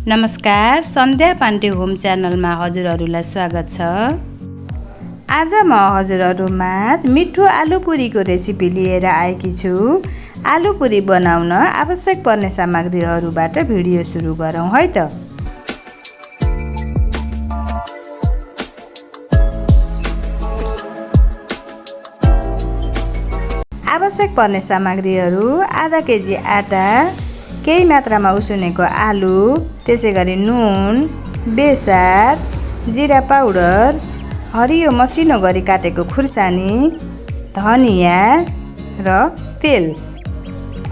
नमस्कार, सन्ध्या पाण्डे होम च्यानलमा हजुरहरूलाई स्वागत छ। आज म हजुरहरूमाझ मिठो आलु पुरीको रेसिपी लिएर आएकी छु। आलु पुरी बनाउन आवश्यक पर्ने सामग्रीहरूबाट भिडियो सुरु गरौँ है त। आवश्यक पर्ने सामग्रीहरू: आधा केजी आटा, केही मात्रामा उसिनेको आलु, त्यसैगरी नुन, बेसार, जिरा पाउडर, हरियो मसिनो गरी काटेको खुर्सानी, धनिया र तेल।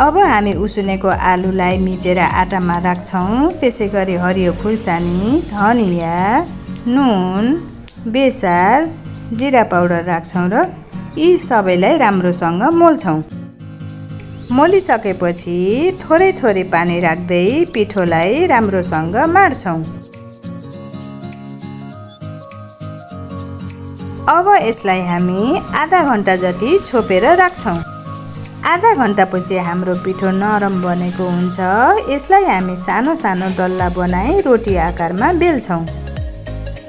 अब हामी उसिनेको आलुलाई मिचेर आटामा राख्छौँ। त्यसैगरी हरियो खुर्सानी, धनिया, नुन, बेसार, जिरा पाउडर राख्छौँ र यी सबैलाई राम्रोसँग मोल्छौँ। मोलिसकेपछि थोरै थोरै पानी राख्दै पिठोलाई राम्रोसँग माड्छौँ। अब यसलाई हामी आधा घन्टा जति छोपेर राख्छौँ। आधा घन्टापछि हाम्रो पिठो नरम बनेको हुन्छ। यसलाई हामी सानो सानो डल्ला बनाई रोटी आकारमा बेल्छौँ।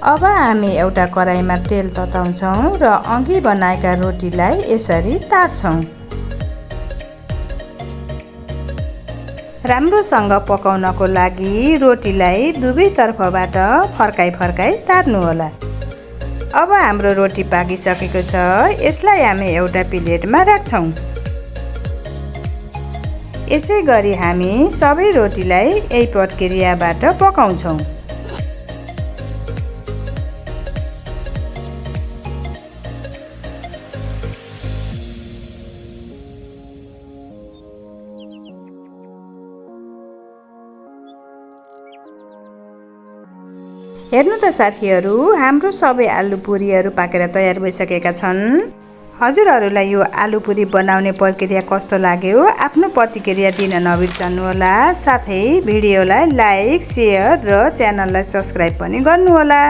अब हामी एउटा कराईमा तेल तताउँछौँ र अघि बनाएका रोटीलाई यसरी तार्छौँ। राम्रोसँग पकाउनको लागि रोटीलाई दुवैतर्फबाट फर्काई फर्काई तार्नुहोला। अब हाम्रो रोटी पाकिसकेको छ। यसलाई हामी एउटा प्लेटमा राख्छौँ। यसै गरी हामी सबै रोटीलाई यही प्रक्रियाबाट पकाउँछौँ। हेर्नु त साथीहरू, हाम्रो सबै आलु पुरीहरू पाकेर तयार भइसकेका छन्। हजुरहरूलाई यो आलु पुरी बनाउने प्रक्रिया कस्तो लाग्यो आफ्नो प्रतिक्रिया दिन नबिर्सनुहोला। साथै भिडियोलाई लाइक, सेयर र च्यानललाई सब्स्क्राइब पनि गर्नुहोला।